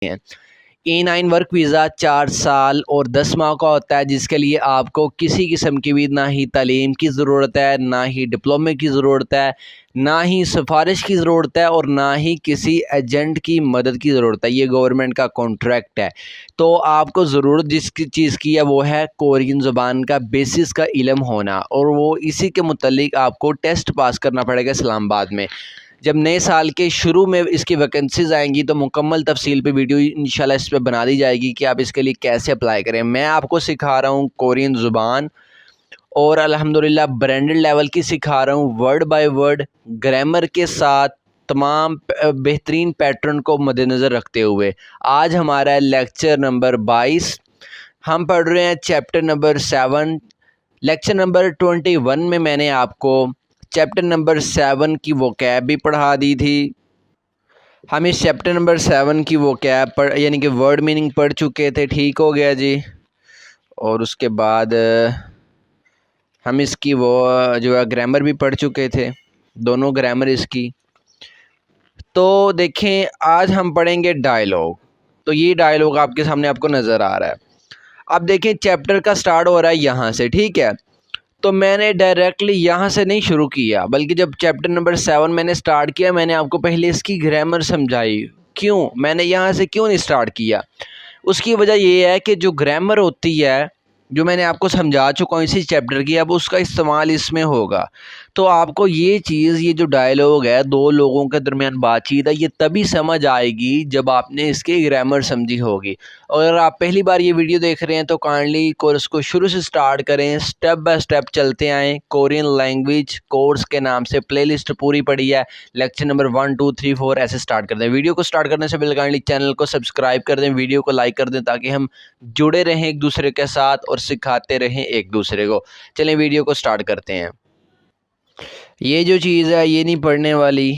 हैं। E9 work visa 4 साल और 10 माह का होता है, जिसके लिए आपको किसी किस्म की भी ना ही तालीम की ज़रूरत है, ना ही डिप्लोमे की ज़रूरत है, ना ही सिफारिश की ज़रूरत है और ना ही किसी एजेंट की मदद की ज़रूरत है। ये गवर्नमेंट का कॉन्ट्रैक्ट है। तो आपको ज़रूरत जिस चीज़ की है वो है कोरियन ज़ुबान का बेसिस का इल्म होना, और वो इसी के मुतल्लिक आपको टेस्ट पास करना पड़ेगा इस्लामाबाद में। जब नए साल के शुरू में इसकी वैकेंसीज़ आएंगी तो मुकम्मल तफसील पे वीडियो इंशाल्लाह इस पे बना दी जाएगी कि आप इसके लिए कैसे अप्लाई करें। मैं आपको सिखा रहा हूँ कोरियन ज़ुबान, और अल्हम्दुलिल्लाह ब्रांडेड लेवल की सिखा रहा हूँ, वर्ड बाय वर्ड ग्रामर के साथ, तमाम बेहतरीन पैटर्न को मद्देनज़र रखते हुए। आज हमारा लेक्चर नंबर 22, हम पढ़ रहे हैं चैप्टर नंबर 7। लेक्चर नंबर 21 में मैंने आपको चैप्टर नंबर 7 की वोकैब भी पढ़ा दी थी। हम इस चैप्टर नंबर 7 की वोकैब पढ़ यानी कि वर्ड मीनिंग पढ़ चुके थे। ठीक हो गया जी। और उसके बाद हम इसकी वो जो है ग्रामर भी पढ़ चुके थे, दोनों ग्रामर इसकी। तो देखें, आज हम पढ़ेंगे डायलॉग। तो ये डायलॉग आपके सामने आपको नज़र आ रहा है। अब देखें, चैप्टर का स्टार्ट हो रहा है यहाँ से, ठीक है। तो मैंने डायरेक्टली यहाँ से नहीं शुरू किया, बल्कि जब चैप्टर नंबर 7 मैंने स्टार्ट किया, मैंने आपको पहले इसकी ग्रामर समझाई। क्यों मैंने यहाँ से क्यों नहीं स्टार्ट किया, उसकी वजह ये है कि जो ग्रामर होती है, जो मैंने आपको समझा चुका हूँ इसी चैप्टर की, अब उसका इस्तेमाल इसमें होगा। तो आपको ये चीज़, ये जो डायलॉग है, दो लोगों के दरमियान बातचीत है, ये तभी समझ आएगी जब आपने इसकी ग्रामर समझी होगी। और अगर आप पहली बार ये वीडियो देख रहे हैं तो काइंडली कोर्स को शुरू से स्टार्ट करें, स्टेप बाय स्टेप चलते आएँ। कोरियन लैंग्वेज कोर्स के नाम से प्लेलिस्ट पूरी पड़ी है, लेक्चर नंबर 1 2 3 4 ऐसे स्टार्ट कर दें। वीडियो को स्टार्ट करने से पहले काइंडली चैनल को सब्सक्राइब कर दें, वीडियो को लाइक कर दें, ताकि हम जुड़े रहें एक दूसरे के साथ और सिखाते रहें एक दूसरे को। चलें वीडियो को स्टार्ट करते हैं। ये जो चीज़ है ये नहीं पढ़ने वाली,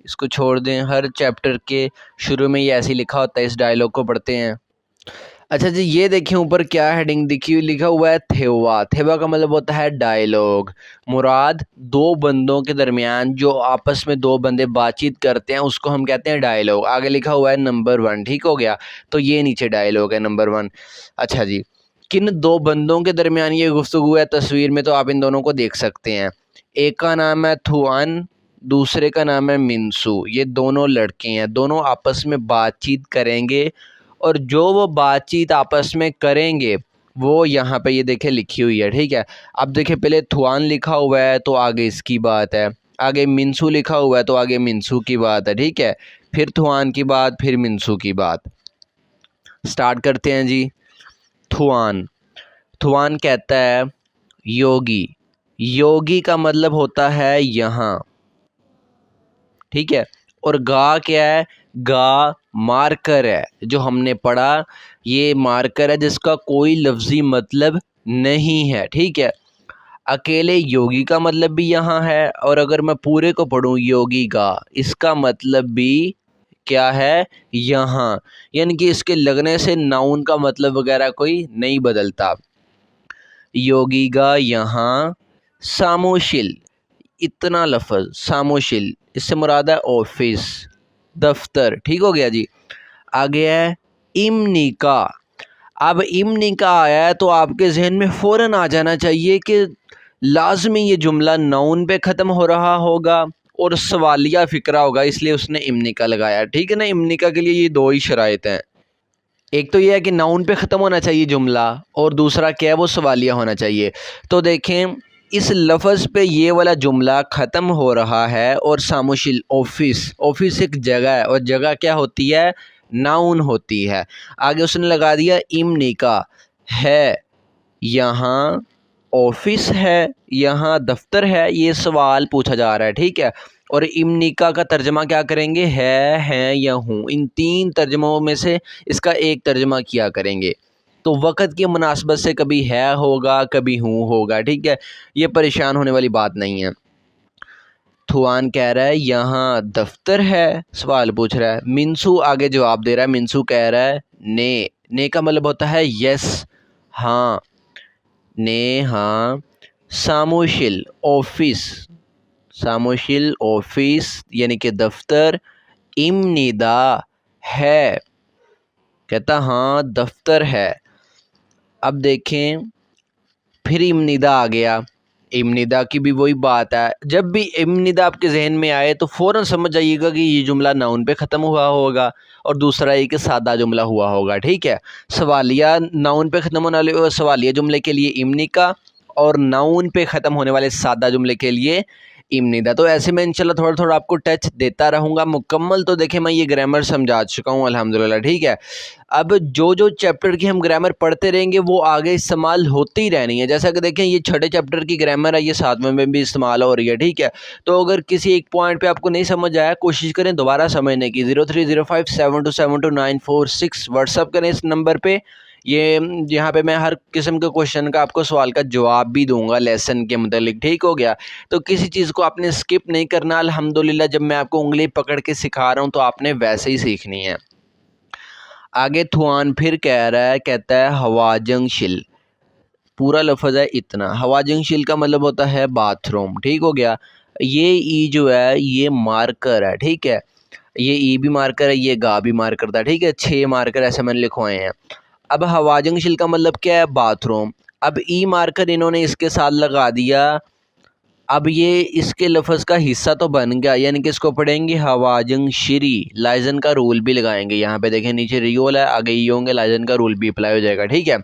इसको छोड़ दें। हर चैप्टर के शुरू में ये ऐसे ही लिखा होता है, इस डायलॉग को पढ़ते हैं। अच्छा जी, ये देखें ऊपर क्या हेडिंग दिखी, लिखा हुआ है थेवा। थेवा का मतलब होता है डायलॉग। मुराद दो बंदों के दरमियान जो आपस में दो बंदे बातचीत करते हैं उसको हम कहते हैं डायलॉग। आगे लिखा हुआ है नंबर 1, ठीक हो गया। तो ये नीचे डायलॉग है नंबर 1। अच्छा जी, किन दो बंदों के दरमियान ये गुफ्तगू है, तस्वीर में तो आप इन दोनों को देख सकते हैं। एक का नाम है थुआन, दूसरे का नाम है मिनसू। ये दोनों लड़के हैं, दोनों आपस में बातचीत करेंगे, और जो वो बातचीत आपस में करेंगे वो यहाँ पे ये देखे लिखी हुई है, ठीक है। अब देखे, पहले थुआन लिखा हुआ है तो आगे इसकी बात है, आगे मिनसू लिखा हुआ है तो आगे मिनसू की बात है, ठीक है। फिर थुआन की बात, फिर मिनसू की बात। स्टार्ट करते हैं जी। थुआन, थुआन कहता है योगी। योगी का मतलब होता है यहाँ, ठीक है। और गा क्या है, गा मार्कर है, जो हमने पढ़ा ये मार्कर है जिसका कोई लफ्ज़ी मतलब नहीं है, ठीक है। अकेले योगी का मतलब भी यहाँ है, और अगर मैं पूरे को पढ़ूँ योगी गा, इसका मतलब भी क्या है, यहाँ। यानी कि इसके लगने से नाउन का मतलब वगैरह कोई नहीं बदलता। योगी गा यहाँ सामोशिल, इतना लफ्ज़ सामोशिल, इससे मुराद है ऑफिस, दफ्तर, ठीक हो गया जी। आगे है इम्निका। अब इम्निका आया है तो आपके जहन में फ़ौरन आ जाना चाहिए कि लाजमी ये जुमला नाउन पे ख़त्म हो रहा होगा और सवालिया फ़िक्रा होगा, इसलिए उसने इम्निका लगाया, ठीक है ना। इम्निका के लिए ये दो ही शराइत हैं, एक तो ये है कि नाउन पे ख़त्म होना चाहिए जुमला, और दूसरा क्या है, वो सवालिया होना चाहिए। तो देखें, इस लफ्ज़ पे ये वाला जुमला ख़त्म हो रहा है, और सामुशिल ऑफिस, ऑफिस एक जगह है, और जगह क्या होती है, नाउन होती है। आगे उसने लगा दिया इम्निका, है यहाँ ऑफिस है, यहाँ दफ्तर है, ये सवाल पूछा जा रहा है, ठीक है। और इम्निका का तर्जमा क्या करेंगे, है या हूँ, इन तीन तर्जमों में से इसका एक तर्जमा किया करेंगे। तो वक़्त की मुनासबत से कभी है होगा, कभी हूँ होगा, ठीक है। ये परेशान होने वाली बात नहीं है। थुआन कह रहा है यहाँ दफ्तर है, सवाल पूछ रहा है। मिनसू आगे जवाब दे रहा है, मिनसू कह रहा है ने का मतलब होता है यस, हाँ, ने हाँ। सामोशिल ऑफिस, सामोशिल ऑफिस यानी कि दफ्तर। इम्निदा है, कहता हाँ दफ्तर है। अब देखें फिर इम्निदा आ गया। इम्निदा की भी वही बात है, जब भी इम्निदा आपके जहन में आए तो फ़ौरन समझ जाइएगा कि ये जुमला नाउन पे ख़त्म हुआ होगा और दूसरा ये कि सादा जुमला हुआ होगा। ठीक है, सवालिया नाउन पे ख़त्म होने वाले सवालिया जुमले के लिए इम्निका और नाउन पे ख़त्म होने वाले सादा जुमले के लिए इम्निदा। तो ऐसे में इंशाल्लाह थोड़ा थोड़ा आपको टच देता रहूँगा। मुकम्मल तो देखें मैं ये ग्रामर समझा चुका हूँ अल्हम्दुलिल्लाह। ठीक है, अब जो जो चैप्टर की हम ग्रामर पढ़ते रहेंगे वो आगे इस्तेमाल होती ही रहनी है। जैसा कि देखें ये छठे चैप्टर की ग्रामर है, ये 7वें में भी इस्तेमाल हो रही है। ठीक है, तो अगर किसी एक पॉइंट पे आपको नहीं समझ आया कोशिश करें दोबारा समझने की। 030572729446 व्हाट्सअप करें इस नंबर पे। ये यहाँ पे मैं हर किस्म के क्वेश्चन का आपको सवाल का जवाब भी दूंगा लेसन के मुतालिक। ठीक हो गया, तो किसी चीज़ को आपने स्किप नहीं करना। अल्हम्दुलिल्लाह जब मैं आपको उंगली पकड़ के सिखा रहा हूँ तो आपने वैसे ही सीखनी है। आगे थुआन फिर कह रहा है, कहता है हवाजंग शिल, पूरा लफ्ज़ है इतना। हवाजंग शिल का मतलब होता है बाथरूम। ठीक हो गया, ये ई जो है ये मार्कर है। ठीक है, ये ई भी मार्कर है, ये गा भी मार्कर था। ठीक है, 6 मार्कर ऐसे मैंने लिखवाए हैं। अब हवाजंग शिल का मतलब क्या है, बाथरूम। अब ई मार्कर इन्होंने इसके साथ लगा दिया, अब ये इसके लफ्ज़ का हिस्सा तो बन गया, यानी कि इसको पढ़ेंगे हवाजंग शिरी। लाइजन का रूल भी लगाएंगे, यहाँ पे देखें नीचे रियोल है, आगे ई होंगे, लाइजन का रूल भी अप्लाई हो जाएगा। ठीक है,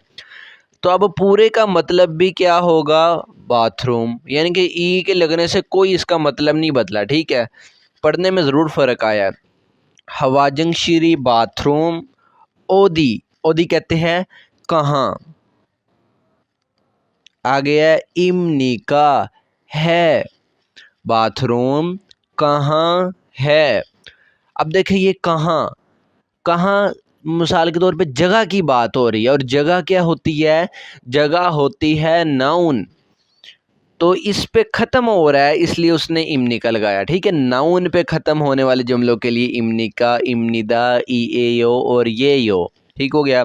तो अब पूरे का मतलब भी क्या होगा, बाथरूम, यानी कि ई के लगने से कोई इसका मतलब नहीं बदला। ठीक है, पढ़ने में ज़रूर फ़र्क आया है। हवाजंग शिरी बाथरूम, ओदी, ओदी कहते हैं कहाँ। आगे है इमनिका, है, बाथरूम कहाँ है। अब देखिए ये कहाँ, कहाँ मिसाल के तौर पे जगह की बात हो रही है, और जगह क्या होती है, जगह होती है नाउन। तो इस पे ख़त्म हो रहा है इसलिए उसने इम्निका लगाया। ठीक है, नाउन पे ख़त्म होने वाले जुमलों के लिए इम्निका, इम्निदा, ई ए यो और ये यो। ठीक हो गया,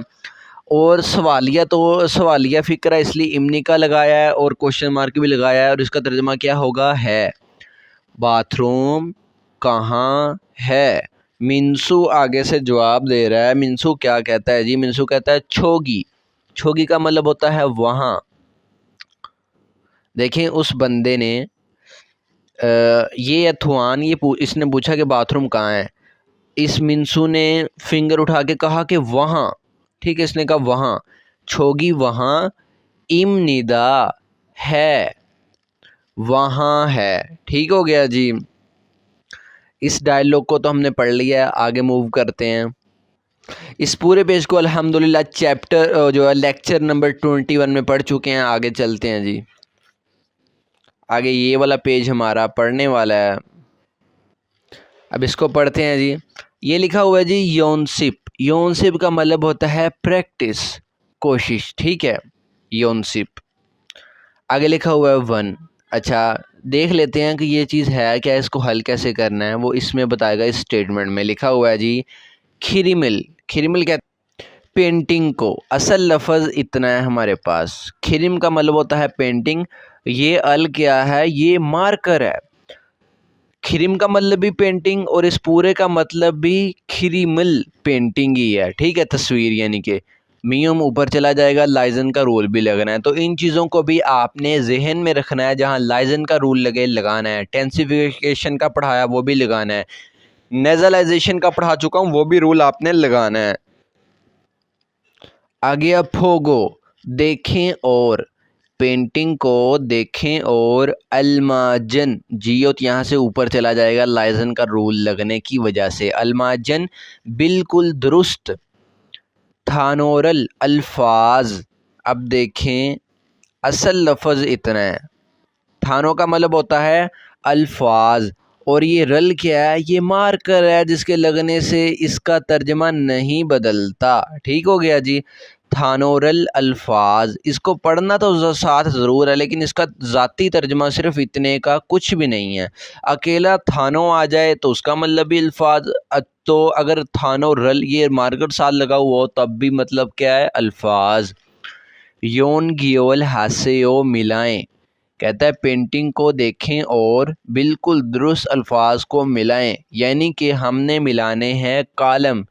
और सवालिया तो सवालिया फ़िक्रा इसलिए इम्निका लगाया है और क्वेश्चन मार्क भी लगाया है, और इसका तर्जुमा क्या होगा, है। बाथरूम कहाँ है। मिंसू आगे से जवाब दे रहा है। मिंसू क्या कहता है जी, मिंसू कहता है छोगी। छोगी का मतलब होता है वहाँ। देखें उस बंदे ने ये अथवान इसने पूछा कि बाथरूम कहाँ है, इस मिंसू ने फिंगर उठा के कहा कि वहाँ। ठीक है, इसने कहा वहाँ, छोगी वहाँ, इमनिदा है, वहाँ है। ठीक हो गया जी, इस डायलॉग को तो हमने पढ़ लिया है, आगे मूव करते हैं। इस पूरे पेज को अल्हम्दुलिल्लाह चैप्टर जो है लेक्चर नंबर 21 में पढ़ चुके हैं। आगे चलते हैं जी, आगे ये वाला पेज हमारा पढ़ने वाला है। अब इसको पढ़ते हैं जी। ये लिखा हुआ है जी योनसिप। योनसिप का मतलब होता है प्रैक्टिस, कोशिश। ठीक है, योनसिप। आगे लिखा हुआ है वन। अच्छा देख लेते हैं कि ये चीज़ है क्या, इसको हल कैसे करना है, वो इसमें बताएगा। इस स्टेटमेंट में लिखा हुआ है जी खिरिमिल। खिरिमिल क्या, पेंटिंग को। असल लफ्ज़ इतना है हमारे पास, खिरिम का मतलब होता है पेंटिंग, ये अल क्या है, ये मार्कर है। खिरिम का मतलब भी पेंटिंग और इस पूरे का मतलब भी खिरिमिल, पेंटिंग ही है। ठीक है, तस्वीर यानी कि मियम ऊपर चला जाएगा, लाइजन का रूल भी लगना है। तो इन चीज़ों को भी आपने जहन में रखना है, जहाँ लाइजन का रूल लगे लगाना है। टेंसिफिकेशन का पढ़ाया वो भी लगाना है, नेजलाइजेशन का पढ़ा चुका हूँ वो भी रूल आपने लगाना है। आगे अब फोगो, देखें और, पेंटिंग को देखें और, अलमाजन, जियोत यहाँ से ऊपर चला जाएगा लाइजन का रूल लगने की वजह से। अलमाजन बिल्कुल दुरुस्त। थानोरल अल्फाज, अब देखें असल लफ्ज़ इतना है, थानों का मतलब होता है अल्फाज, और ये रल क्या है, ये मार्कर है जिसके लगने से इसका तर्जमा नहीं बदलता। ठीक हो गया जी, थानोरल अल्फाज। इसको पढ़ना तो साथ ज़रूर है, लेकिन इसका ज़ाती तर्जमा सिर्फ इतने का कुछ भी नहीं है। अकेला थानो आ जाए तो उसका मतलब भी अल्फाज, तो अगर थानो रल ये मार्कर साथ लगा हुआ हो तब भी मतलब क्या है, अल्फाज। योन गियोल हास्यो मिलाएं, कहता है पेंटिंग को देखें और बिल्कुल दुरुस्त अल्फाज को मिलाएं, यानी कि हमने मिलाने हैं कॉलम,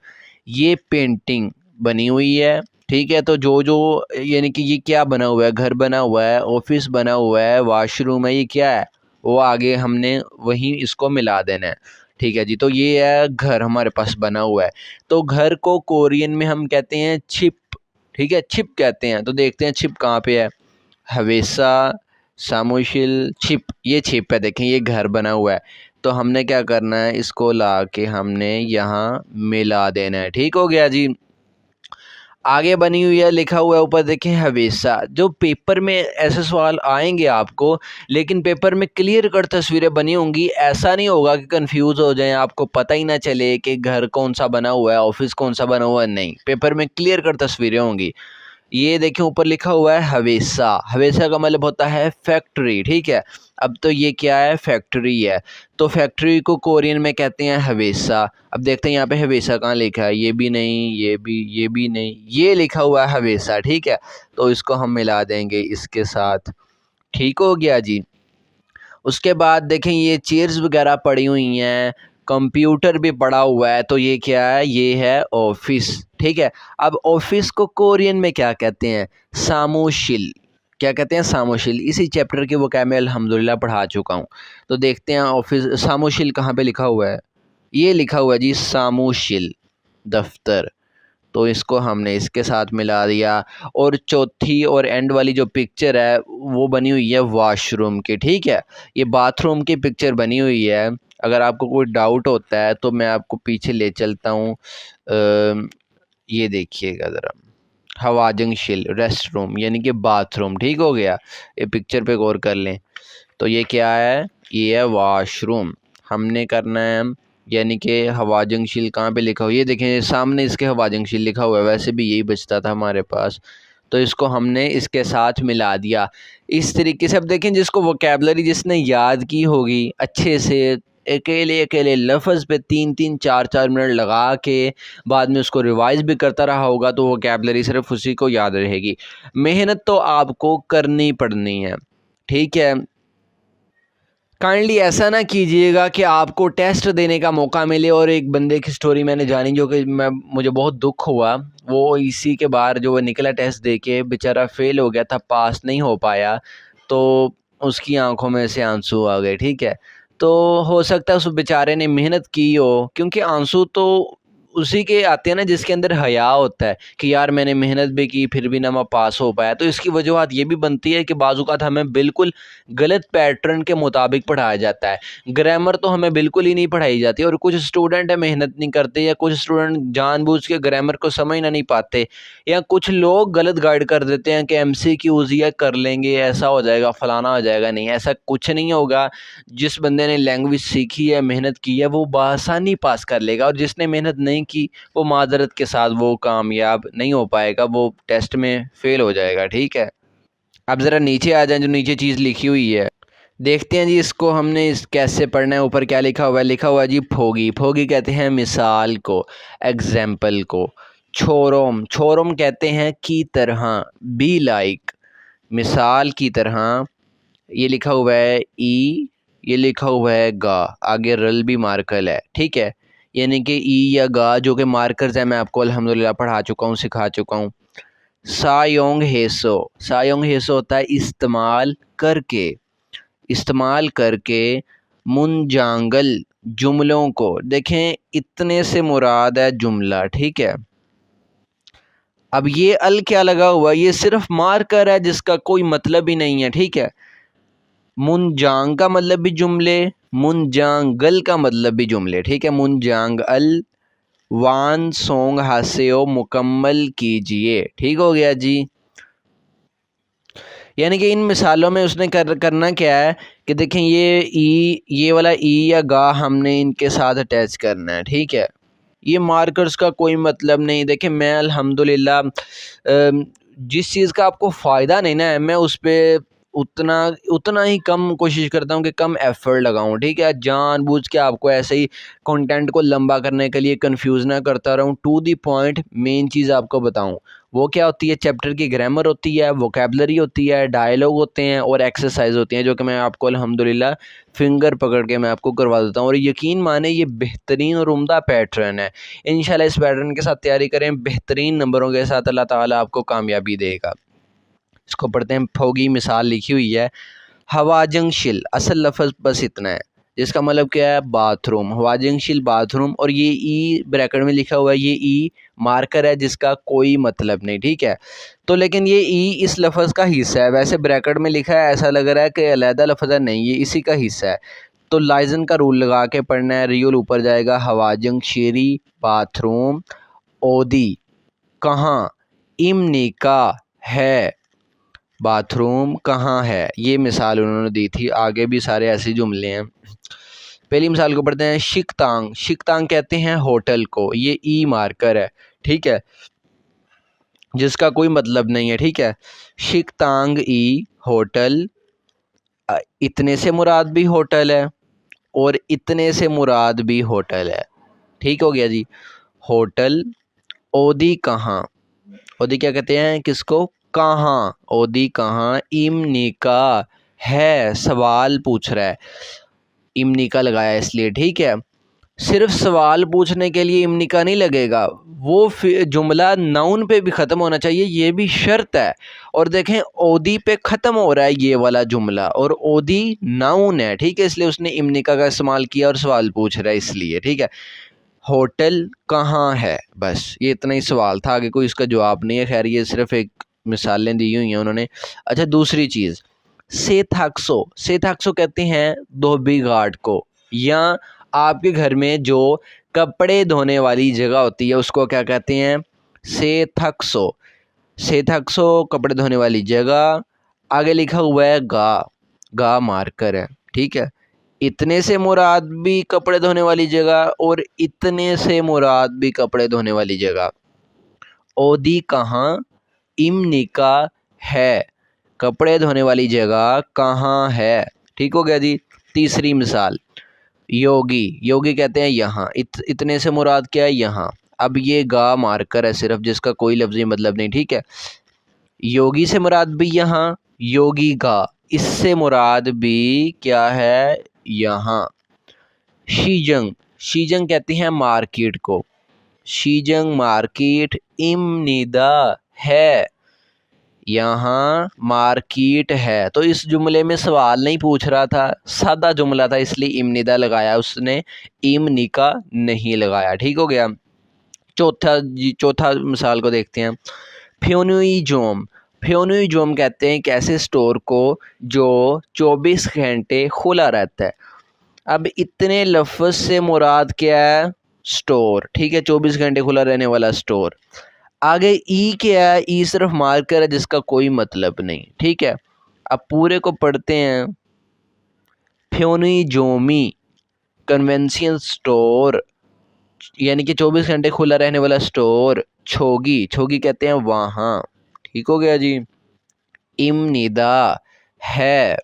ये पेंटिंग, बनी हुई है। ठीक है, तो जो जो यानी कि ये क्या बना हुआ है, घर बना हुआ है, ऑफिस बना हुआ है, वॉशरूम है, ये क्या है, वो आगे हमने वहीं इसको मिला देना है। ठीक है जी, तो ये है घर हमारे पास बना हुआ है। तो घर को कोरियन में हम कहते हैं छिप। ठीक है, छिप कहते हैं। तो देखते हैं छिप कहाँ पे है। हवेसा, सामोशिल, छिप, ये छिप है। देखें ये घर बना हुआ है। तो हमने क्या करना है, इसको ला के हमने यहाँ मिला देना है। ठीक हो गया जी। आगे बनी हुई है, लिखा हुआ है ऊपर देखें हवेसा। जो पेपर में ऐसे सवाल आएंगे आपको, लेकिन पेपर में क्लियर कट तस्वीरें बनी होंगी। ऐसा नहीं होगा कि कंफ्यूज हो जाएं, आपको पता ही ना चले कि घर कौन सा बना हुआ है, ऑफिस कौन सा बना हुआ है। नहीं, पेपर में क्लियर कट तस्वीरें होंगी। ये देखें ऊपर लिखा हुआ है हवेसा। हवेसा का मतलब होता है फैक्ट्री। ठीक है, अब तो ये क्या है, फैक्ट्री है। तो फैक्ट्री को कोरियन में कहते हैं हवेसा। अब देखते हैं यहाँ पे हवेसा कहाँ लिखा है, ये भी नहीं, ये भी नहीं, ये लिखा हुआ है हवेसा। ठीक है, तो इसको हम मिला देंगे इसके साथ। ठीक हो गया जी। उसके बाद देखें ये चेयर्स वगैरह पड़ी हुई हैं, कंप्यूटर भी पड़ा हुआ है। तो ये क्या है, ये है ऑफिस। ठीक है, अब ऑफिस को कोरियन में क्या कहते हैं, सामोशिल। क्या कहते हैं, सामोशिल। इसी चैप्टर के वो क्या मैं अल्हम्दुलिल्लाह पढ़ा चुका हूँ। तो देखते हैं ऑफिस सामोशिल कहाँ पे लिखा हुआ है। ये लिखा हुआ है जी सामोशिल, दफ्तर। तो इसको हमने इसके साथ मिला दिया। और चौथी और एंड वाली जो पिक्चर है वो बनी हुई है वॉशरूम की। ठीक है, ये बाथरूम की पिक्चर बनी हुई है। अगर आपको कोई डाउट होता है तो मैं आपको पीछे ले चलता हूँ। ये देखिएगा ज़रा, हवाजंगशिल रेस्ट रूम यानी कि बाथरूम। ठीक हो गया, ये पिक्चर पे गौर कर लें। तो ये क्या है, ये है वॉशरूम। हमने करना है यानी कि हवाजंगशिल कहाँ पे लिखा हुआ, ये देखें सामने इसके हवाजंगशिल लिखा हुआ है। वैसे भी यही बचता था हमारे पास, तो इसको हमने इसके साथ मिला दिया। इस तरीके से अब देखें, जिसको वोकैबलरी जिसने याद की होगी अच्छे से, अकेले अकेले लफ्ज़ पे 3-3 4-4 मिनट लगा के बाद में उसको रिवाइज भी करता रहा होगा, तो वोकैबलरी सिर्फ उसी को याद रहेगी। मेहनत तो आपको करनी पड़नी है। ठीक है, काइंडली ऐसा ना कीजिएगा कि आपको टेस्ट देने का मौका मिले। और एक बंदे की स्टोरी मैंने जानी जो कि मुझे बहुत दुख हुआ। वो इसी के बाहर जो वो निकला टेस्ट दे के, बेचारा फेल हो गया था, पास नहीं हो पाया। तो उसकी आंखों में से आंसू आ गए। ठीक है, तो हो सकता है उस बेचारे ने मेहनत की हो, क्योंकि आंसू तो उसी के आते हैं ना जिसके अंदर हया होता है कि यार मैंने मेहनत भी की फिर भी ना मैं पास हो पाया। तो इसकी वजूहत ये भी बनती है कि बाज़-औक़ात हमें बिल्कुल गलत पैटर्न के मुताबिक पढ़ाया जाता है। ग्रामर तो हमें बिल्कुल ही नहीं पढ़ाई जाती, और कुछ स्टूडेंट है मेहनत नहीं करते, या कुछ स्टूडेंट जानबूझ के ग्रामर को समझ ना नहीं पाते, या कुछ लोग गलत गाइड कर देते हैं कि एमसीक्यूज़ ये कर लेंगे ऐसा हो जाएगा, फलाना हो जाएगा। नहीं, ऐसा कुछ नहीं होगा। जिस बंदे ने लैंग्वेज सीखी है, मेहनत की है, वो बआसानी पास कर लेगा, और जिसने मेहनत नहीं की वो माज़रत के साथ वो कामयाब नहीं हो पाएगा, वो टेस्ट में फ़ेल हो जाएगा। ठीक है, अब ज़रा नीचे आ जाएं, जो नीचे चीज़ लिखी हुई है देखते हैं जी। इसको हमने इस कैसे पढ़ना है। ऊपर क्या लिखा हुआ है, लिखा हुआ है जी फोगी। फोगी कहते हैं मिसाल को, एग्जाम्पल को। छोरोम, छोरोम कहते हैं की तरह, बी लाइक, मिसाल की तरह। ये लिखा हुआ है ई, ये लिखा हुआ है गा, आगे रल भी मार्कर है। ठीक है, यानी कि ई या गा जो कि मार्कर्स हैं, मैं आपको अल्हम्दुलिल्लाह पढ़ा चुका हूँ, सिखा चुका हूँ। सायोंग हेसो, सायोंग हेसो होता है इस्तेमाल करके, इस्तेमाल करके। मुनजांगल, जुमलों को। देखें इतने से मुराद है जुमला। ठीक है, अब ये अल क्या लगा हुआ, ये सिर्फ मार्कर है जिसका कोई मतलब ही नहीं है। ठीक है, मुनजांग का मतलब भी जुमले, मुनजांगल का मतलब भी जुमले। ठीक है, मुनजांग अल वान सोंग हास्यो मुकम्मल कीजिए। ठीक हो गया जी। यानी कि इन मिसालों में उसने करना क्या है कि देखें ये वाला ई या गा हमने इनके साथ अटैच करना है। ठीक है, ये मार्कर्स का कोई मतलब नहीं। देखें मैं अल्हम्दुलिल्लाह जिस चीज़ का आपको फ़ायदा नहीं ना है, मैं उस पर उतना उतना ही कम कोशिश करता हूँ कि कम एफर्ट लगाऊँ, ठीक है। जानबूझ के आपको ऐसे ही कंटेंट को लंबा करने के लिए कंफ्यूज ना करता रहूँ, टू द पॉइंट मेन चीज़ आपको बताऊँ। वो क्या होती है? चैप्टर की ग्रामर होती है, वोकेबलरी होती है, डायलॉग होते हैं और एक्सरसाइज होती हैं, जो कि मैं आपको अल्हम्दुलिल्लाह फिंगर पकड़ के मैं आपको करवा देता हूँ। और यकीन माने ये बेहतरीन और उम्दा पैटर्न है। इंशाल्लाह इस पैटर्न के साथ तैयारी करें, बेहतरीन नंबरों के साथ अल्लाह ताला आपको कामयाबी देगा। इसको पढ़ते हैं। फोगी मिसाल लिखी हुई है, हवाजंशिल, असल लफ्ज़ बस इतना है, जिसका मतलब क्या है? बाथरूम। हवाजंशिल बाथरूम, और ये ई ब्रैकेट में लिखा हुआ है, ये ई मार्कर है जिसका कोई मतलब नहीं, ठीक है। तो लेकिन ये ई इस लफ्ज़ का हिस्सा है, वैसे ब्रैकेट में लिखा है, ऐसा लग रहा है कि अलहदा लफ्ज़ है, नहीं, ये इसी का हिस्सा है। तो लाइजन का रूल लगा के पढ़ना है। रियल ऊपर जाएगा, हवाजंग शेरी बाथरूम, ओदी कहाँ, इमनिका है, बाथरूम कहाँ है। ये मिसाल उन्होंने दी थी, आगे भी सारे ऐसे जुमले हैं। पहली मिसाल को पढ़ते हैं। शिकतांग, शिकतांग कहते हैं होटल को, ये ई मार्कर है, ठीक है, जिसका कोई मतलब नहीं है, ठीक है। शिकतांग ई होटल, इतने से मुराद भी होटल है और इतने से मुराद भी होटल है, ठीक हो गया जी। होटल। ओदी कहाँ, ओदी क्या कहते हैं? किसको? कहाँ, ओदी कहाँ, इमनिका है, सवाल पूछ रहा है, इमनिका लगाया इसलिए, ठीक है। सिर्फ सवाल पूछने के लिए इमनिका नहीं लगेगा, वो जुमला नाउन पे भी ख़त्म होना चाहिए, ये भी शर्त है। और देखें ओदी पे ख़त्म हो रहा है ये वाला जुमला, और ओदी नाउन है, ठीक है, इसलिए उसने इमनिका का इस्तेमाल किया और सवाल पूछ रहा है इसलिए, ठीक है। होटल कहाँ है, बस ये इतना ही सवाल था, आगे कोई इसका जवाब नहीं है। खैर ये सिर्फ एक मिसालें दी हुई हैं उन्होंने। अच्छा, दूसरी चीज़, सेथाक्सो, सेथाक्सो कहते हैं धोबी घाट को, या आपके घर में जो कपड़े धोने वाली जगह होती है उसको क्या कहते हैं? सेथक्सो। सेथक्सो कपड़े धोने वाली जगह। आगे लिखा हुआ है गा, गा मार्कर है, ठीक है। इतने से मुराद भी कपड़े धोने वाली जगह और इतने से मुराद भी कपड़े धोने वाली जगह। ओदी कहाँ, इमनिका है, कपड़े धोने वाली जगह कहाँ है, ठीक हो गया जी। तीसरी मिसाल, योगी, योगी कहते हैं यहाँ, इतने से मुराद क्या है? यहाँ। अब ये गा मार्कर है सिर्फ, जिसका कोई लफ्ज़ी मतलब नहीं, ठीक है। योगी से मुराद भी यहाँ, योगी गा, इससे मुराद भी क्या है? यहाँ। शीजंग, शीजंग कहते हैं मार्केट को, शीजंग मार्केट, इमनिदा है, यहाँ मार्केट है। तो इस जुमले में सवाल नहीं पूछ रहा था, सादा जुमला था, इसलिए इमनिदा लगाया उसने, इमनिका नहीं लगाया, ठीक हो गया। चौथा मिसाल को देखते हैं। फ्योनुइजोम, फ्योनुइजोम कहते हैं एक ऐसे स्टोर को जो 24 घंटे खुला रहता है। अब इतने लफ्ज़ से मुराद क्या है? स्टोर, ठीक है, 24 घंटे खुला रहने वाला स्टोर। आगे ई क्या है? ई सिर्फ मार्कर है जिसका कोई मतलब नहीं, ठीक है। अब पूरे को पढ़ते हैं। फ्योनुइजोमी कन्वेंशियल स्टोर, यानी कि 24 घंटे खुला रहने वाला स्टोर। छोगी, छोगी कहते हैं वहाँ, ठीक हो गया जी। इमनिदा है,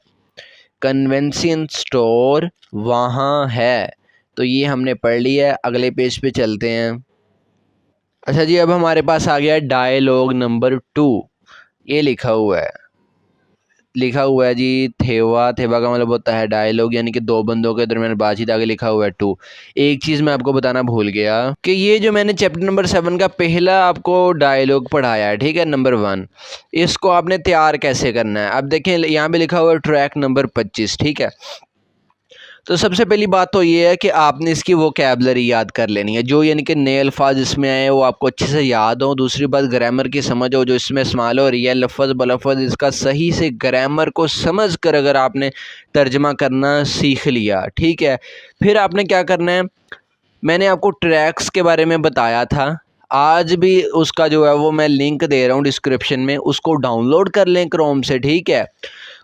कन्वेंशन स्टोर वहाँ है। तो ये हमने पढ़ लिया है, अगले पेज पे चलते हैं। अच्छा जी, अब हमारे पास आ गया डायलॉग नंबर 2। ये लिखा हुआ है जी थेवा, थेवा का मतलब होता है डायलॉग, यानी कि दो बंदों के दरमियान बातचीत। आगे लिखा हुआ है 2। एक चीज़ मैं आपको बताना भूल गया कि ये जो मैंने चैप्टर नंबर 7 का पहला आपको डायलॉग पढ़ाया है, ठीक है, नंबर 1, इसको आपने तैयार कैसे करना है। अब देखें यहाँ पे लिखा हुआ है ट्रैक नंबर 25, ठीक है। तो सबसे पहली बात तो ये है कि आपने इसकी वोकैबलरी याद कर लेनी है, जो यानी कि नए अल्फाज इसमें आए वो आपको अच्छे से याद हो। दूसरी बात, ग्रामर की समझ हो, जो इसमें इस्तेमाल हो रही है लफ्ज़ बलफ्ज़, इसका सही से ग्रामर को समझ कर अगर आपने तर्जमा करना सीख लिया, ठीक है, फिर आपने क्या करना है, मैंने आपको ट्रैक्स के बारे में बताया था, आज भी उसका जो है वो मैं लिंक दे रहा हूँ डिस्क्रिप्शन में, उसको डाउनलोड कर लें क्रोम से, ठीक है।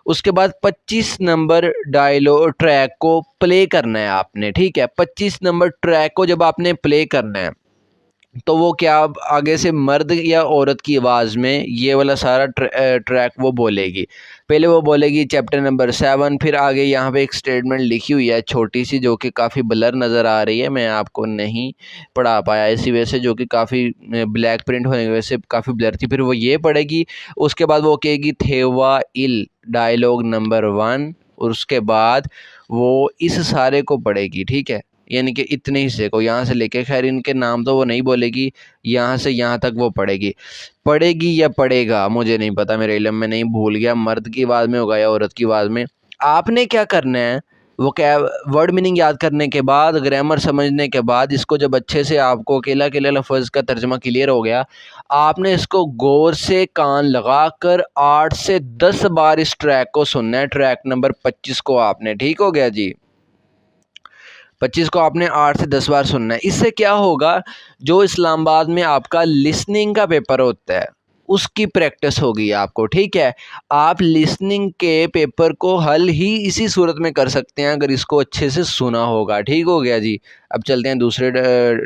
उसके बाद 25 नंबर डायलॉग ट्रैक को प्ले करना है आपने, ठीक है। 25 नंबर ट्रैक को जब आपने प्ले करना है, तो वो क्या आगे से मर्द या औरत की आवाज़ में ये वाला सारा ट्रैक वो बोलेगी। पहले वो बोलेगी चैप्टर नंबर 7, फिर आगे यहाँ पे एक स्टेटमेंट लिखी हुई है छोटी सी, जो कि काफ़ी ब्लर नज़र आ रही है, मैं आपको नहीं पढ़ा पाया इसी वजह से, जो कि काफ़ी ब्लैक प्रिंट होने की वजह से काफ़ी ब्लर थी। फिर वो ये पढ़ेगी, उसके बाद वो कहेगी थेवा इल डायलॉग नंबर 1, और उसके बाद वो इस सारे को पढ़ेगी, ठीक है, यानी कि इतने हिस्से को यहाँ से लेके, खैर इनके नाम तो वो नहीं बोलेगी, यहाँ से यहाँ तक वो पढ़ेगी या पढ़ेगा मुझे नहीं पता, मेरे इल्म में नहीं, भूल गया, मर्द की आवाज़ में होगा या औरत की आवाज़ में। आपने क्या करना है, वो क्या वर्ड मीनिंग याद करने के बाद, ग्रामर समझने के बाद, इसको जब अच्छे से आपको अकेला अकेला लफ्ज़ का तर्जमा क्लियर हो गया, आपने इसको गौर से कान लगा कर 8 से 10 बार इस ट्रैक को सुनना है, ट्रैक नंबर 25 को आपने, ठीक हो गया जी। 25 को आपने 8 से 10 बार सुनना है। इससे क्या होगा, जो इस्लामाबाद में आपका लिसनिंग का पेपर होता है उसकी प्रैक्टिस होगी आपको, ठीक है। आप लिसनिंग के पेपर को हल ही इसी सूरत में कर सकते हैं अगर इसको अच्छे से सुना होगा, ठीक हो गया जी। अब चलते हैं दूसरे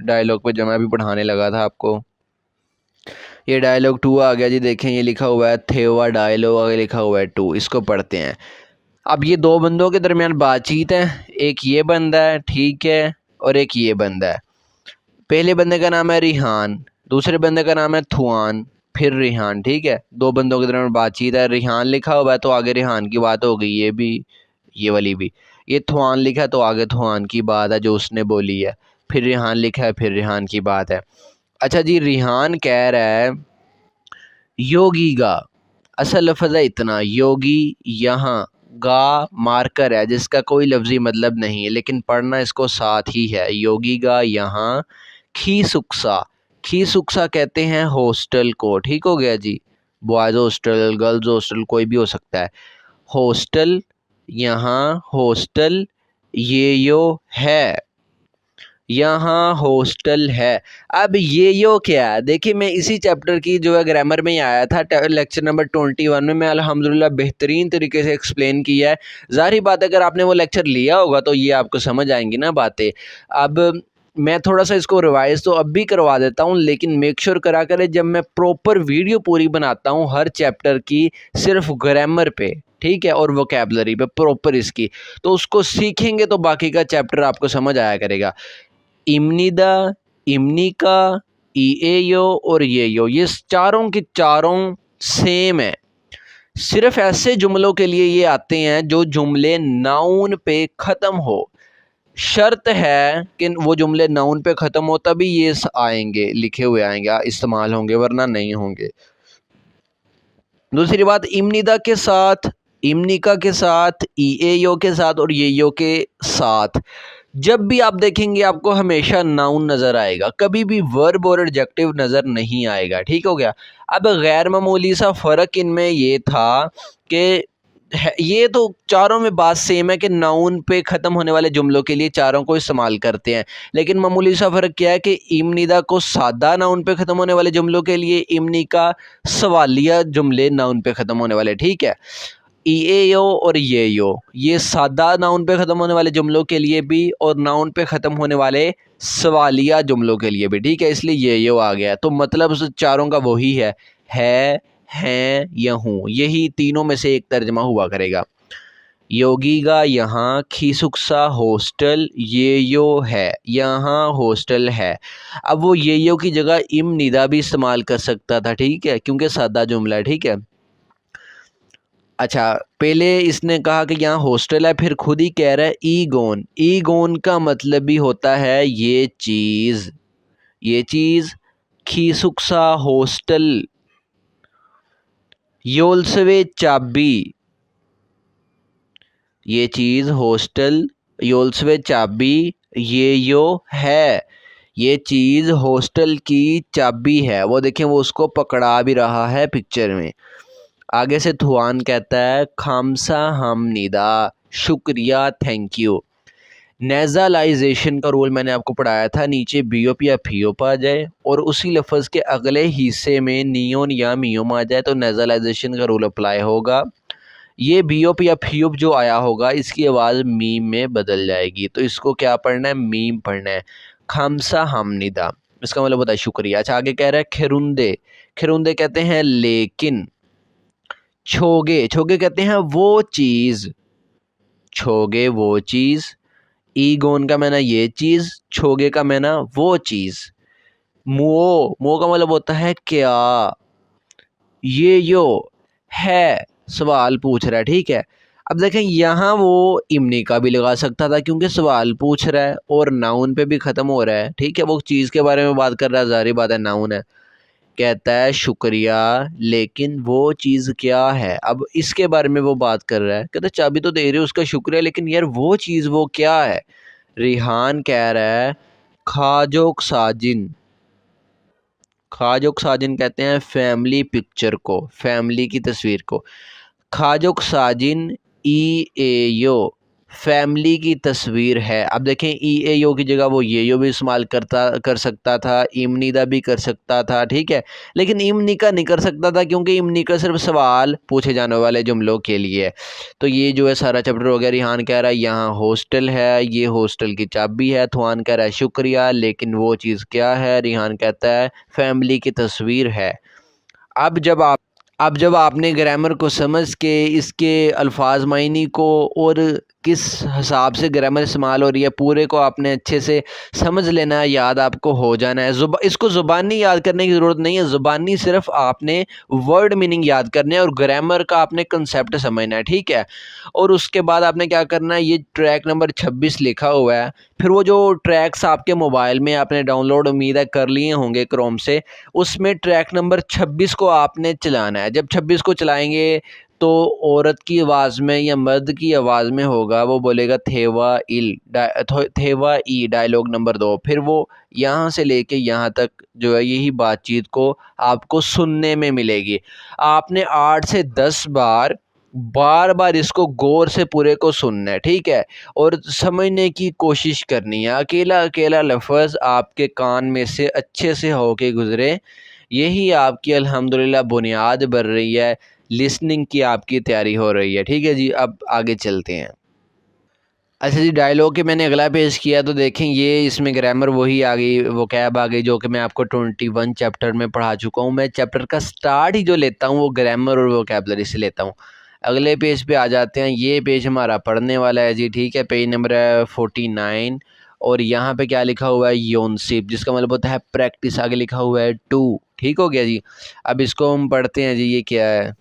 डायलॉग पे जो मैं अभी पढ़ाने लगा था आपको। ये डायलॉग 2 आ गया जी, देखें ये लिखा हुआ है थेवा डायलॉग, आगे लिखा हुआ है 2, इसको पढ़ते हैं। अब ये दो बंदों के दरमियान बातचीत है, एक ये बंदा है, ठीक है, और एक ये बंदा है। पहले बंदे का नाम है रिहान, दूसरे बंदे का नाम है थुआन, फिर रिहान, ठीक है। दो बंदों के दरमियान बातचीत है, रिहान लिखा हुआ है तो आगे रिहान की बात हो गई, ये भी ये वाली भी। ये थुआन लिखा है तो आगे थुआन की बात है जो उसने बोली है, फिर रिहान लिखा है फिर रिहान की बात है। अच्छा जी, रिहान कह रहा है योगी गा, असल लफ्ज़ है इतना, योगी यहाँ गा मार्कर है जिसका कोई लफ्ज़ी मतलब नहीं है, लेकिन पढ़ना इसको साथ ही है। योगी गा यहाँ खी सुक्सा कहते हैं हॉस्टल को, ठीक हो गया जी। बॉयज़ हॉस्टल, गर्ल्स हॉस्टल, कोई भी हो सकता है। हॉस्टल यहाँ, हॉस्टल ये यो है, यहाँ हॉस्टल है। अब ये यो क्या है, देखिए मैं इसी चैप्टर की जो है ग्रामर में ही आया था, लेक्चर नंबर 21 में मैं अल्हम्दुलिल्लाह बेहतरीन तरीके से एक्सप्लेन किया है। ज़ाहिर बात अगर आपने वो लेक्चर लिया होगा तो ये आपको समझ आएंगी ना बातें। अब मैं थोड़ा सा इसको रिवाइज़ तो अब भी करवा देता हूँ, लेकिन मेक श्योर करा करें जब मैं प्रॉपर वीडियो पूरी बनाता हूँ हर चैप्टर की, सिर्फ ग्रामर पे, ठीक है, और वोकैबलरी पे प्रॉपर इसकी, तो उसको सीखेंगे तो बाकी का चैप्टर आपको समझ आया करेगा। इम्निदा, इम्निका, ईएयो और येयो, ये चारों के चारों सेम है। सिर्फ ऐसे जुमलों के लिए ये आते हैं जो जुमले नाउन पे ख़त्म हो। शर्त है कि वो जुमले नाउन पे ख़त्म हो तभी ये आएंगे, लिखे हुए आएंगे, इस्तेमाल होंगे, वरना नहीं होंगे। दूसरी बात, इम्निदा के साथ, इम्निका के साथ, ईएयो के साथ और येयो के साथ जब भी आप देखेंगे आपको हमेशा नाउन नज़र आएगा, कभी भी वर्ब और एडजेक्टिव नज़र नहीं आएगा, ठीक हो गया। अब गैर मामूली सा फ़र्क इनमें ये था कि ये तो चारों में बात सेम है कि नाउन पे ख़त्म होने वाले जुमलों के लिए चारों को इस्तेमाल करते हैं, लेकिन मामूली सा फ़र्क क्या है कि इम्निदा को सादा नाउन पे ख़त्म होने वाले जुमलों के लिए, इम्निका सवालिया जुमले नाउन पे ख़त्म होने वाले, ठीक है। ईएयो और येयो, ये सादा नाउन पे ख़त्म होने वाले जुमलों के लिए भी और नाउन पे ख़त्म होने वाले सवालिया जुमलों के लिए भी, ठीक है, इसलिए येयो आ गया। तो मतलब उस चारों का वही है, हैं या हूँ, यही तीनों में से एक तर्जमा हुआ करेगा। योगीगा यहाँ, खीसुक्सा हॉस्टल, येयो है, यहाँ हॉस्टल है। अब वो येयो की जगह इम निदा भी इस्तेमाल कर सकता था, ठीक है, क्योंकि सादा जुमला है, ठीक है। अच्छा, पहले इसने कहा कि यहाँ हॉस्टल है, फिर खुद ही कह रहा है ईगोन, ईगोन का मतलब भी होता है ये चीज़, ये चीज़। खीसुक्सा हॉस्टल, योलसवे चाबी, ये चीज़ हॉस्टल, योलसवे चाबी, ये यो है, ये चीज़ हॉस्टल की चाबी है। वो देखें वो उसको पकड़ा भी रहा है पिक्चर में। आगे से थुआन कहता है खामसा हमनिदा, शुक्रिया, थैंक यू। नेज़ालाइजेशन का रूल मैंने आपको पढ़ाया था, नीचे बीओप या फीओप आ जाए और उसी लफ्ज़ के अगले हिस्से में नियोन या मियोम आ जाए तो नेज़ालाइजेशन का रूल अप्लाई होगा। ये बीओप या फीओप जो आया होगा इसकी आवाज़ मीम में बदल जाएगी, तो इसको क्या पढ़ना है, मीम पढ़ना है। खामसा हमनिदा, इसका मतलब होता है शुक्रिया। अच्छा आगे कह रहा है खिरुंदे, खिरुंदे कहते हैं लेकिन। छोगे, छोगे कहते हैं वो चीज़, छोगे वो चीज़। ईगोन का मैंने ये चीज़, छोगे का मैंने वो चीज़। मुओ, मुओ का मतलब होता है क्या। ये यो है, सवाल पूछ रहा है, ठीक है। अब देखें यहाँ वो इमनी का भी लगा सकता था क्योंकि सवाल पूछ रहा है और नाउन पे भी ख़त्म हो रहा है, ठीक है। वो चीज़ के बारे में बात कर रहा है, ज़ाहिर बात है नाउन है। कहता है शुक्रिया लेकिन वो चीज़ क्या है। अब इसके बारे में वो बात कर रहा है, कहता है चाबी तो दे रहे हो उसका शुक्रिया, लेकिन यार वो चीज़ वो क्या है। रिहान कह रहा है खाजोक साजिन, खाजोक साजिन कहते हैं फैमिली पिक्चर को, फैमिली की तस्वीर को। खाजोक साजिन ई ए यो, फैमिली की तस्वीर है। अब देखें ई ए यो की जगह वो ये यो भी इस्तेमाल कर सकता था, इमनीदा भी कर सकता था, ठीक है। लेकिन इमनी का नहीं कर सकता था क्योंकि इमनी का सिर्फ सवाल पूछे जाने वाले जुमलों के लिए है। तो ये जो है सारा चैप्टर हो गया। रिहान कह रहा है यहाँ हॉस्टल है, ये हॉस्टल की चाबी है। थुआन कह रहा है शुक्रिया लेकिन वो चीज़ क्या है। रिहान कहता है फैमिली की तस्वीर है। अब जब आपने ग्रामर को समझ के इसके अल्फाज मायनी को और किस हिसाब से ग्रामर इस्तेमाल हो रही है पूरे को आपने अच्छे से समझ लेना है, याद आपको हो जाना है। इसको ज़ुबानी याद करने की ज़रूरत नहीं है, ज़ुबानी सिर्फ आपने वर्ड मीनिंग याद करने हैं और ग्रामर का आपने कंसेप्ट समझना है, ठीक है। और उसके बाद आपने क्या करना है, ये ट्रैक नंबर 26 लिखा हुआ है। फिर वो जो ट्रैक्स आपके मोबाइल में आपने डाउनलोड उम्मीद है कर लिए होंगे क्रोम से, उसमें ट्रैक नंबर 26 को आपने चलाना है। जब 26 को चलाएंगे तो औरत की आवाज़ में या मर्द की आवाज़ में होगा, वो बोलेगा थेवा ई डायलॉग नंबर 2। फिर वो यहाँ से लेके यहाँ तक जो है यही बातचीत को आपको सुनने में मिलेगी। आपने 8 से 10 बार बार बार इसको गौर से पूरे को सुनना है, ठीक है। और समझने की कोशिश करनी है, अकेला अकेला लफ्ज़ आपके कान में से अच्छे से होके गुज़रे, यही आपकी अल्हम्दुलिल्लाह बुनियाद बन रही है, लिसनिंग की आपकी तैयारी हो रही है, ठीक है जी। अब आगे चलते हैं। अच्छा जी, डायलॉग के मैंने अगला पेश किया तो देखें ये इसमें ग्रामर वही आ गई, वोकैब आ गई जो कि मैं आपको 21 चैप्टर में पढ़ा चुका हूँ। मैं चैप्टर का स्टार्ट ही जो लेता हूँ वो ग्रामर और वोकैबलरी से लेता हूँ। अगले पेज पे आ जाते हैं। ये पेज हमारा पढ़ने वाला है जी, ठीक है। पेज नंबर है 49 और यहाँ पे क्या लिखा हुआ है योनसिप, जिसका मतलब होता है प्रैक्टिस। आगे लिखा हुआ है टू, ठीक हो गया जी। अब इसको हम पढ़ते हैं जी, ये क्या है।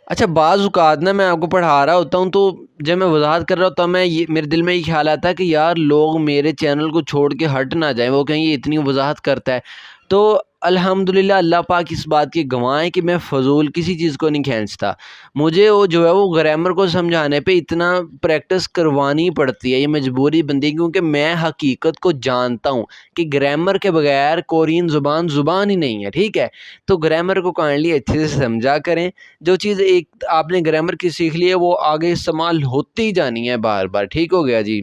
अच्छा बाज़ औक़ात ना मैं आपको पढ़ा रहा होता हूँ तो जब मैं वज़ाहत कर रहा होता हूँ मैं ये मेरे दिल में ये ख़्याल आता है कि यार लोग मेरे चैनल को छोड़ के हट ना जाएँ, वो कहें ये इतनी वज़ाहत करता है। तो अल्हम्दुलिल्लाह अल्लाह पाक इस बात की गवाह है कि मैं फ़ज़ूल किसी चीज़ को नहीं खींचता। मुझे वो जो है वो ग्रामर को समझाने पे इतना प्रैक्टिस करवानी पड़ती है, ये मजबूरी बनती है क्योंकि मैं हकीकत को जानता हूँ कि ग्रामर के बगैर कोरियन ज़ुबान ज़ुबान ही नहीं है, ठीक है। तो ग्रामर को काइंडली अच्छे से समझा करें। जो चीज़ एक आपने ग्रामर की सीख ली है वो आगे इस्तेमाल होती ही जानी है बार बार, ठीक हो गया जी।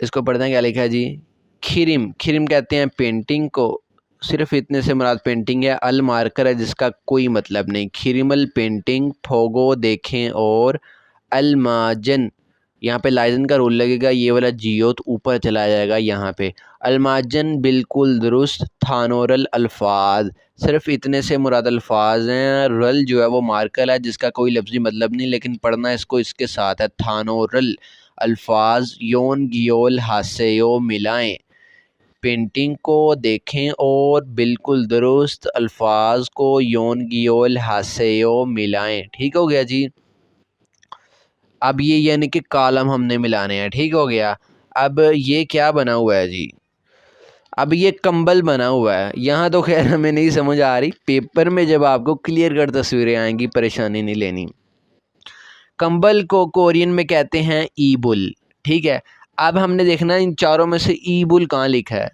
इसको पढ़ते हैं, क्या लिखा है जी। खिरिम, खिरिम कहते हैं पेंटिंग को, सिर्फ इतने से मुराद पेंटिंग है। अल मार्कर है जिसका कोई मतलब नहीं। खिरिमल पेंटिंग, फोगो देखें और अलमाजन, यहाँ पे लाइजन का रूल लगेगा, ये वाला जियोत ऊपर चला जाएगा यहाँ पे। अलमाजन बिल्कुल दुरुस्त। थानोरल अल्फाज, सिर्फ इतने से मुराद अल्फाज हैं। रल जो है वो मार्कर है जिसका कोई लफ्ज़ी मतलब नहीं लेकिन पढ़ना इसको इसके साथ है। थानोरल अल्फाज योन गियोल हास्यो मिलाएं, पेंटिंग को देखें और बिल्कुल दुरुस्त अल्फाज को योन गियोल हास्यो मिलाएं, ठीक हो गया जी। अब ये यानी कि कॉलम हमने मिलाने हैं, ठीक हो गया। अब ये क्या बना हुआ है जी, अब ये कंबल बना हुआ है। यहाँ तो खैर हमें नहीं समझ आ रही, पेपर में जब आपको क्लियर कट तस्वीरें आएंगी परेशानी नहीं लेनी। कंबल को कोरियन में कहते हैं ईबुल, ठीक है। अब हमने देखना इन चारों में से ईबुल कहाँ लिखा है।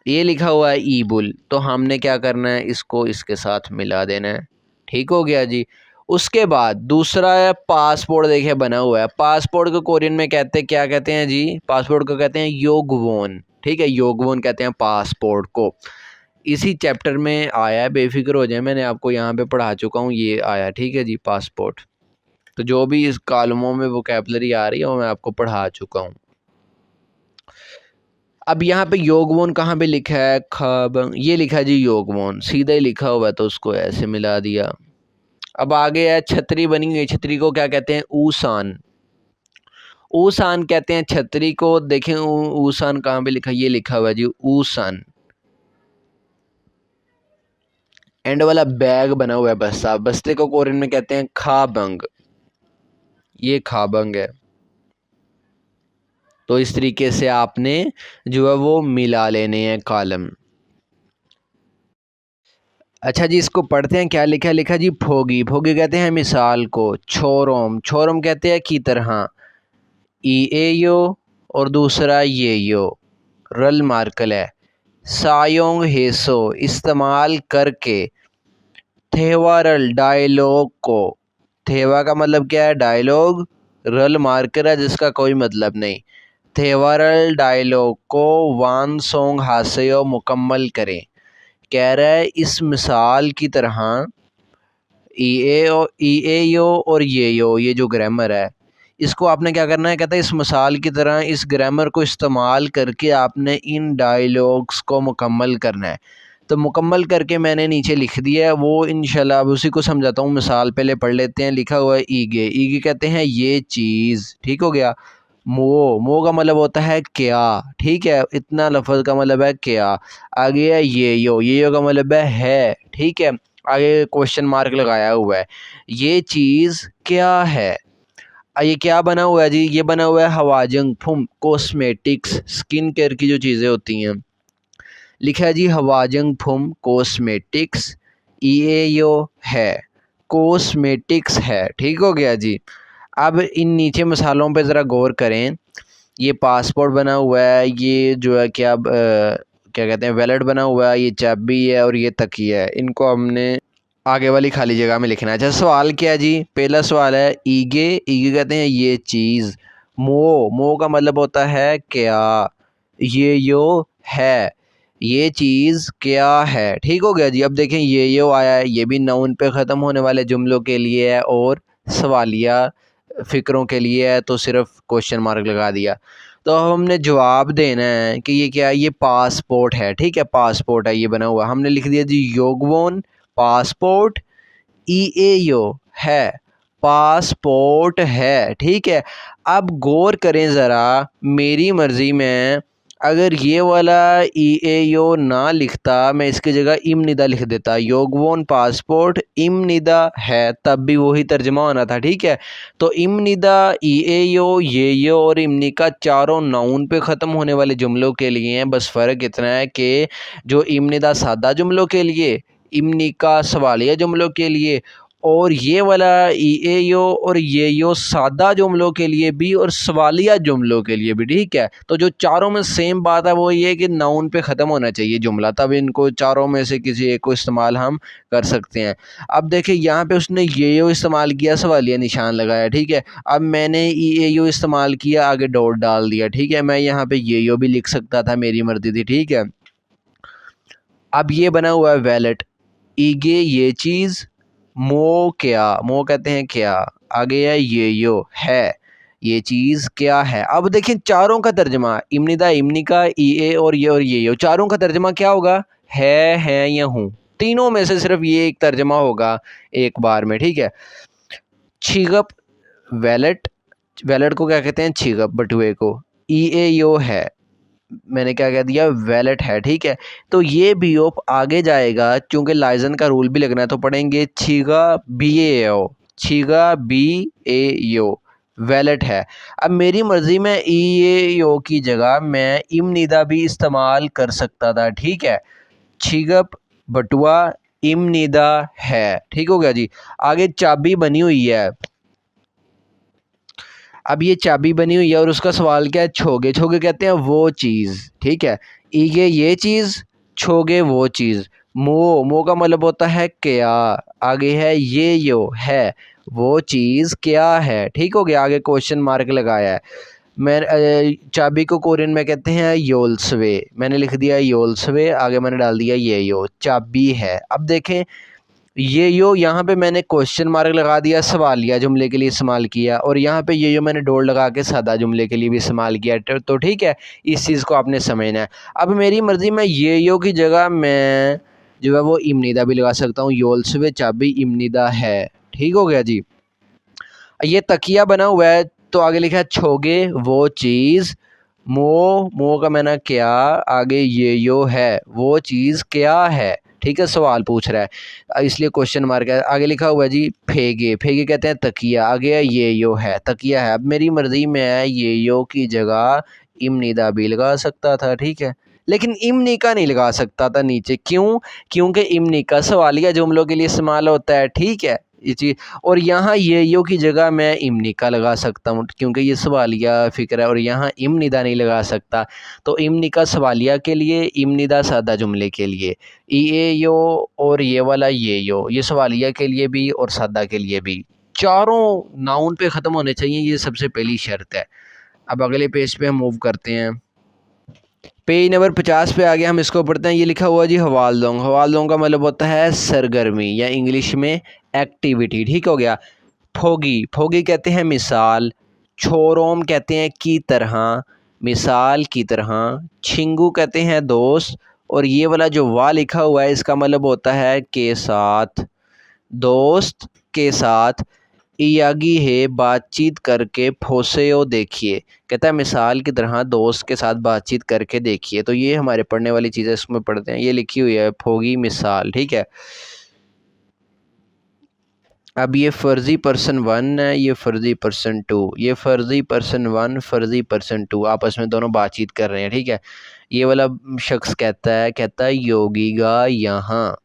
ये लिखा हुआ है ईबुल, तो हमने क्या करना है इसको इसके साथ मिला देना है, ठीक हो गया जी। उसके बाद दूसरा है पासपोर्ट, देखिए बना हुआ है। पासपोर्ट को कोरियन में कहते हैं, क्या कहते हैं जी, पासपोर्ट को कहते हैं योगवोन, ठीक है। योगवोन कहते हैं पासपोर्ट को। इसी चैप्टर में आया है, बेफिक्र हो जाए, मैंने आपको यहाँ पे पढ़ा चुका हूँ, ये आया, ठीक है जी पासपोर्ट। तो जो भी इस कॉलमों में वोकैबलरी आ रही है वो मैं आपको पढ़ा चुका हूँ। अब यहाँ पे योगवोन कहाँ पे लिखा है, खबंग, ये लिखा है जी योगवोन, सीधा ही लिखा हुआ है तो उसको ऐसे मिला दिया। अब आगे है छतरी बनी हुई, छतरी को क्या कहते हैं, ऊसान। ऊसान कहते हैं छतरी को। देखें ऊसान कहाँ पे लिखा, ये लिखा हुआ है जी ऊसान। एंड वाला बैग बना हुआ है बस्ता, बस्ते को कोरियन में कहते हैं खाबंग, ये खाबंग है। तो इस तरीके से आपने जो है वो मिला लेने हैं कॉलम। अच्छा जी, इसको पढ़ते हैं, क्या लिखा है, लिखा जी फोगी। फोगी कहते हैं मिसाल को। छोरोम, छोरोम कहते हैं की तरह। ई ए यो और दूसरा ये यो, रल मार्कल है। सायोंग हेसो, इस्तेमाल करके। थेवारल, डायलॉग को। थेवा का मतलब क्या है, डायलॉग। रल मार्कर है जिसका कोई मतलब नहीं। थेवारल डायलॉग को वान सोंग हास्यो, मुकम्मल करें। कह रहा है इस मिसाल की तरह ई ए यो और ये जो ग्रामर है, इसको आपने क्या करना है, कहता है इस मिसाल की तरह इस ग्रामर को इस्तेमाल करके आपने इन डायलॉग्स को मुकम्मल करना है। तो मुकम्मल करके मैंने नीचे लिख दिया है, वो इंशाल्लाह अब उसी को समझाता हूँ। मिसाल पहले पढ़ लेते हैं। लिखा हुआ है ईगे, ईगे कहते हैं ये चीज़, ठीक हो गया। मो का मतलब होता है क्या, ठीक है, इतना लफ्ज़ का मतलब है क्या। आगे है ये यो का मतलब है, ठीक है। आगे क्वेश्चन मार्क लगाया हुआ है, ये चीज़ क्या है। ये क्या बना हुआ है जी, ये बना हुआ है हवाजंग फुम, कॉस्मेटिक्स, स्किन केयर की जो चीज़ें होती हैं। लिखा है जी हवाजंग फुम कॉस्मेटिक्स, यो है, कॉस्मेटिक्स है, ठीक हो गया जी। अब इन नीचे मसालों पे ज़रा गौर करें। ये पासपोर्ट बना हुआ है, ये जो है क्या कहते हैं, वैलेट बना हुआ है, ये चाबी है और ये तकिया है। इनको हमने आगे वाली खाली जगह में लिखना है। अच्छा सवाल क्या है जी, पहला सवाल है ईगे, ईगे कहते हैं ये चीज़। मो का मतलब होता है क्या। ये यो है, ये चीज़ क्या है, ठीक हो गया जी। अब देखें ये यो आया है, ये भी नाउन पे ख़त्म होने वाले जुमलों के लिए है और सवालिया फ़िक्रों के लिए है, तो सिर्फ क्वेश्चन मार्क लगा दिया। तो अब हमने जवाब देना है कि ये क्या है, ये पासपोर्ट है, ठीक है, पासपोर्ट है ये बना हुआ। हमने लिख दिया जी योगवोन पासपोर्ट, यो है, पासपोर्ट है, ठीक है। अब गौर करें ज़रा, मेरी मर्ज़ी में अगर ये वाला यो ना लिखता, मैं इसकी जगह इमनिदा लिख देता। योगवोन पासपोर्ट, इमनिदा है, तब भी वही तर्जमा होना था, ठीक है। तो इमनिदा, यो, ये यो और इमनी का चारों नाउन पे ख़त्म होने वाले जुमलों के लिए हैं। बस फ़र्क इतना है कि जो इमनिदा सादा जुमलों के लिए, इमनी का सवालिया जुमलों के लिए, और ये वाला यो और ये यो सादा जुमलों के लिए भी और सवालिया जुमलों के लिए भी, ठीक है। तो जो चारों में सेम बात है वो ये कि नाउन पे ख़त्म होना चाहिए जुमला, तब इनको चारों में से किसी एक को इस्तेमाल हम कर सकते हैं। अब देखिए यहाँ पे उसने ये यो इस्तेमाल किया, सवालिया निशान लगाया, ठीक है। अब मैंने यो इस्तेमाल किया, आगे डॉट डाल दिया, ठीक है। मैं यहाँ पे ये यो भी लिख सकता था, मेरी मर्जी थी, ठीक है। अब ये बना हुआ है वैलेट, ईगे ये चीज़, मो क्या, मो कहते हैं क्या। आगे है ये यो है, ये चीज़ क्या है। अब देखिए चारों का तर्जमा, इमनिदा, इमनी का, ए और ये यो, चारों का तर्जमा क्या होगा, है या हूँ। तीनों में से सिर्फ ये एक तर्जमा होगा एक बार में, ठीक है। छिगप वैलेट, वैलेट को क्या कहते हैं, छिगप बटुए को। यो है, मैंने क्या कह दिया, वैलेट है, ठीक है। तो ये भी ओप आगे जाएगा, क्योंकि लाइजन का रूल भी लगना है, तो पढ़ेंगे छीगा बी ए ओ, छीगा बी ए यो, वैलेट है। अब मेरी मर्जी में ए यो की जगह मैं इमनिदा भी इस्तेमाल कर सकता था, ठीक है। छीगप बटुआ, इमनिदा है, ठीक हो गया जी। आगे चाबी बनी हुई है। अब ये चाबी बनी हुई है और उसका सवाल क्या है, छोगे, छोगे कहते हैं वो चीज़, ठीक है। ईगे ये चीज़, छोगे वो चीज़। मो का मतलब होता है क्या। आगे है ये यो है, वो चीज़ क्या है, ठीक हो गया। आगे क्वेश्चन मार्क लगाया है। मैं चाबी को कोरियन में कहते हैं योल्सवे, मैंने लिख दिया योल्सवे, आगे मैंने डाल दिया ये यो, चाबी है। अब देखें ये यो यहाँ पे मैंने क्वेश्चन मार्क लगा दिया, सवालिया जुमले के लिए इस्तेमाल किया, और यहाँ पे ये यो मैंने डोर लगा के सादा जुमले के लिए भी इस्तेमाल किया। तो ठीक है, इस चीज़ को आपने समझना है। अब मेरी मर्ज़ी, मैं ये यो की जगह मैं जो है वो इमनिदा भी लगा सकता हूँ। योलसवे चाबी इमनिदा है, ठीक हो गया जी। ये तकिया बना हुआ है, तो आगे लिखा है छोगे वो चीज़, मो का मैंने क्या, आगे ये यो है, वो चीज़ क्या है, ठीक है, सवाल पूछ रहा है इसलिए क्वेश्चन मार्क है। आगे लिखा हुआ है जी फेगे, फेगे कहते हैं तकिया, आगे है ये यो है, तकिया है। अब मेरी मर्जी में है ये यो की जगह इमनिदा भी लगा सकता था, ठीक है, लेकिन इमनिका नहीं लगा सकता था नीचे। क्यों? क्योंकि इमनिका सवालिया जुमलों के लिए इस्तेमाल होता है, ठीक है ये चीज़। और यहाँ ये यो की जगह मैं इमनिका लगा सकता हूँ क्योंकि ये सवालिया फ़िक्र है, और यहाँ इमनिदा नहीं लगा सकता। तो इमनिका सवालिया के लिए, इमनिदा सादा जुमले के लिए। ये यो और ये वाला ये सवालिया के लिए भी और सादा के लिए भी। चारों नाउन पे ख़त्म होने चाहिए, ये सबसे पहली शर्त है। अब अगले पेज पे हम मूव करते हैं। पेज नंबर 50 पे आ गया, हम इसको पढ़ते हैं। ये लिखा हुआ जी हवालदोंग। हवालदोंग का मतलब होता है सरगर्मी या इंग्लिश में एक्टिविटी, ठीक हो गया। फोगी, फोगी कहते हैं मिसाल। छोरोम कहते हैं की तरह, मिसाल की तरह। छिंगू कहते हैं दोस्त, और ये वाला जो वाह लिखा हुआ है इसका मतलब होता है के साथ, दोस्त के साथ। इयागी है बातचीत करके फोसेओ देखिए, कहता है मिसाल की तरह दोस्त के साथ बातचीत करके देखिए। तो ये हमारे पढ़ने वाली चीज़ें इसमें पढ़ते हैं। ये लिखी हुई है फोगी मिसाल, ठीक है। अब ये फ़र्ज़ी पर्सन 1 है, ये फ़र्ज़ी पर्सन 2, ये फ़र्ज़ी पर्सन 1, फ़र्ज़ी पर्सन 2 आपस में दोनों बातचीत कर रहे हैं, ठीक है। ये वाला शख्स कहता है योगी गा यहाँ,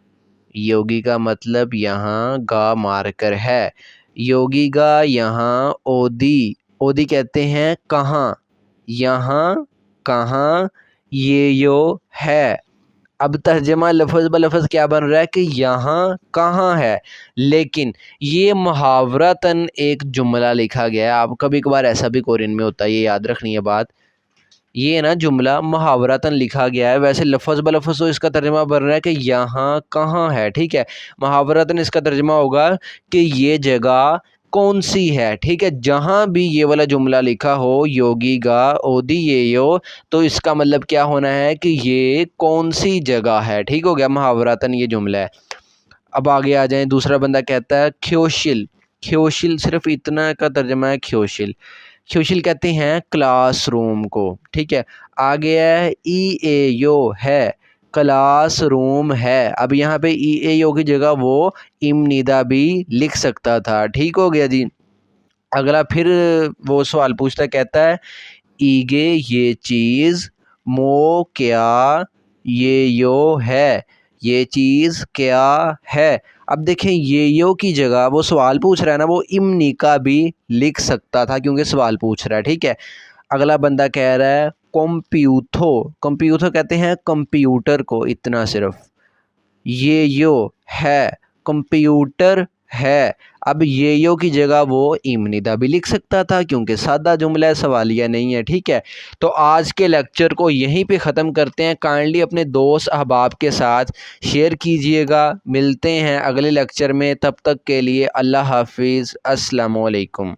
योगी का मतलब यहाँ, गा मारकर है। योगी गा यहाँ ओदी, ओदी कहते हैं कहाँ, यहाँ कहाँ, ये यो है। अब तर्जमा लफ्ज़ ब लफ्ज़ क्या बन रहा है कि यहाँ कहाँ है, लेकिन ये मुहावरतन एक जुमला लिखा गया है। आप कभी कभार ऐसा भी कोरियन में होता है, ये याद रखनी है बात। ये ना जुमला मुहावरतन लिखा गया है, वैसे लफ्ज़ ब लफ्ज़ तो इसका तर्जमा बन रहा है कि यहाँ कहाँ है, ठीक है। मुहावरतन इसका तर्जमा होगा कि ये जगह कौन सी है, ठीक है। जहाँ भी ये वाला जुमला लिखा हो योगी गा ओदी ये यो, तो इसका मतलब क्या होना है कि ये कौन सी जगह है, ठीक हो गया। मुहावरतन ये जुमला है। अब आगे आ जाएं। दूसरा बंदा कहता है ख्योशिल, ख्योशिल सिर्फ इतना का तर्जमा है ख्योशिल। ख्योशिल कहते हैं क्लासरूम को, ठीक है। आगे है ई ए यो है, क्लासरूम है। अब यहाँ पे ई ए यो की जगह वो इमनिदा भी लिख सकता था, ठीक हो गया जी। अगला फिर वो सवाल पूछता, कहता है ईगे ये चीज़, मो क्या ये यो है, ये चीज़ क्या है। अब देखें ये यो की जगह वो सवाल पूछ रहा है ना, वो इमनिका भी लिख सकता था क्योंकि सवाल पूछ रहा है, ठीक है। अगला बंदा कह रहा है कंप्यूथो, कंप्यूथो कहते हैं कंप्यूटर को, इतना सिर्फ। ये यो है, कंप्यूटर है। अब ये यो की जगह वो इमनिदा भी लिख सकता था क्योंकि सादा जुमला है, सवालिया नहीं है, ठीक है। तो आज के लेक्चर को यहीं पे ख़त्म करते हैं। काइंडली अपने दोस्त अहबाब के साथ शेयर कीजिएगा। मिलते हैं अगले लेक्चर में, तब तक के लिए अल्लाह हाफिज़, अस्सलामु अलैकुम।